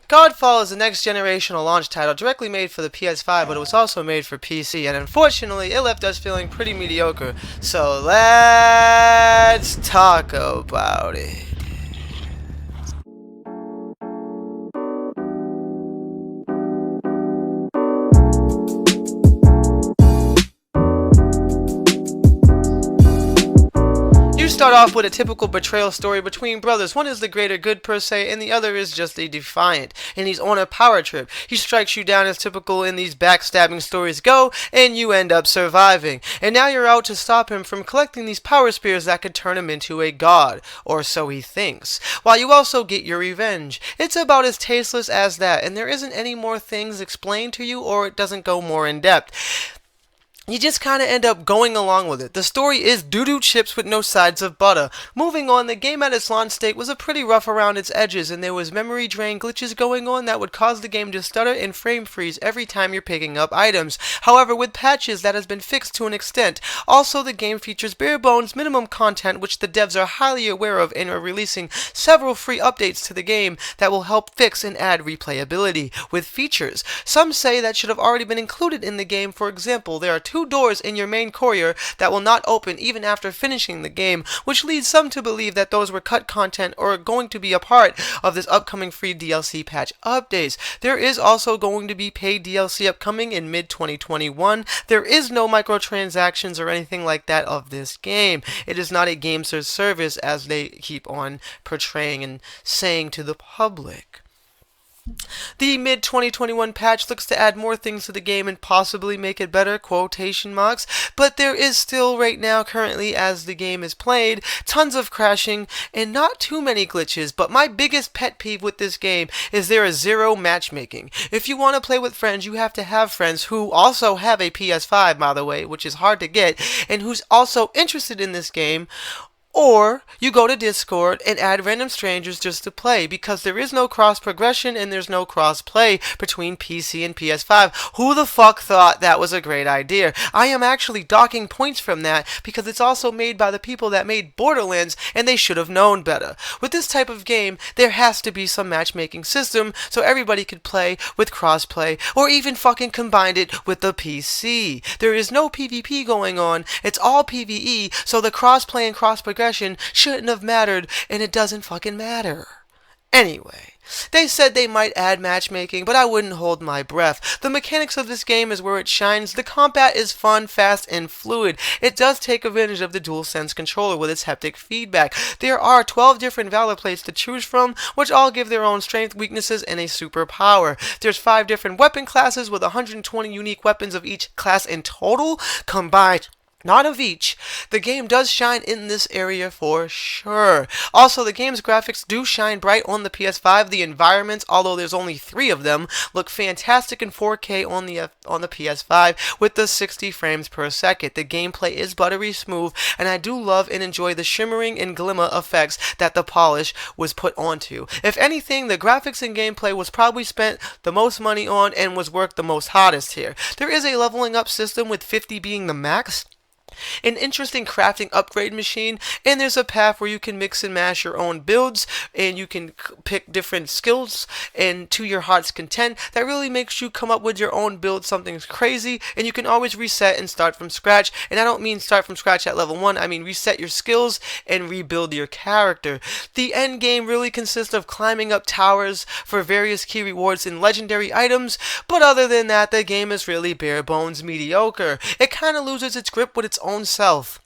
Godfall is a next-generational launch title directly made for the PS5, but it was also made for PC, and unfortunately, it left us feeling pretty mediocre. So let's talk about it. You start off with a typical betrayal story between brothers. One is the greater good per se, and the other is just a defiant, and he's on a power trip. He strikes you down as typical in these backstabbing stories go, and you end up surviving. And now you're out to stop him from collecting these power spears that could turn him into a god, or so he thinks, while you also get your revenge. It's about as tasteless as that, and there isn't any more things explained to you, or it doesn't go more in depth. You just kind of end up going along with it. The story is doo-doo chips with no sides of butter. Moving on, the game at its launch state was a pretty rough around its edges, and there was memory drain glitches going on that would cause the game to stutter and frame freeze every time you're picking up items. However, with patches, that has been fixed to an extent. Also, the game features bare bones minimum content, which the devs are highly aware of and are releasing several free updates to the game that will help fix and add replayability with features. Some say that should have already been included in the game. For example, there are two doors in your main courier that will not open even after finishing the game, which leads some to believe that those were cut content or are going to be a part of this upcoming free DLC patch updates. There is also going to be paid DLC upcoming in mid-2021. There is no microtransactions or anything like that of this game. It is not a games as service as they keep on portraying and saying to the public. The mid-2021 patch looks to add more things to the game and possibly make it better, quotation marks, but there is still right now, currently, as the game is played, tons of crashing and not too many glitches, but my biggest pet peeve with this game is there is zero matchmaking. If you want to play with friends, you have to have friends who also have a PS5, by the way, which is hard to get, and who's also interested in this game. Or you go to Discord and add random strangers just to play, because there is no cross progression and there's no cross play between PC and PS5. Who the fuck thought that was a great idea? I am actually docking points from that because it's also made by the people that made Borderlands, and they should have known better. With this type of game, there has to be some matchmaking system so everybody could play with crossplay, or even fucking combined it with the PC. There is no PvP going on, it's all PvE, so the crossplay and cross progression shouldn't have mattered, and it doesn't fucking matter. Anyway, they said they might add matchmaking, but I wouldn't hold my breath. The mechanics of this game is where it shines. The combat is fun, fast, and fluid. It does take advantage of the DualSense controller with its haptic feedback. There are 12 different valor plates to choose from, which all give their own strength, weaknesses, and a superpower. There's 5 different weapon classes with 120 unique weapons of each class in total, combined. Not of each. The game does shine in this area for sure. Also, the game's graphics do shine bright on the PS5. The environments, although there's only 3 of them, look fantastic in 4K on the PS5 with the 60 frames per second. The gameplay is buttery smooth, and I do love and enjoy the shimmering and glimmer effects that the polish was put onto. If anything, the graphics and gameplay was probably spent the most money on and was worked the most hardest here. There is a leveling up system with 50 being the max, an interesting crafting upgrade machine, and there's a path where you can mix and mash your own builds, and you can pick different skills and to your heart's content. That really makes you come up with your own build, something crazy, and you can always reset and start from scratch. And I don't mean start from scratch at level 1, I mean reset your skills and rebuild your character. The end game really consists of climbing up towers for various key rewards and legendary items, but other than that, the game is really bare bones mediocre. It kind of loses its grip with its own self,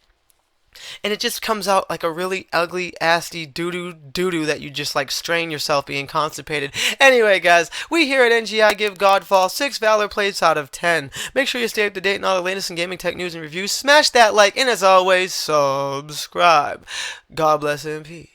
and it just comes out like a really ugly, assy doo-doo that you just like strain yourself being constipated. Anyway, guys, we here at NGI give Godfall 6 Valor plates out of 10. Make sure you stay up to date on all the latest in gaming tech news and reviews. Smash that like, and as always, subscribe. God bless and peace.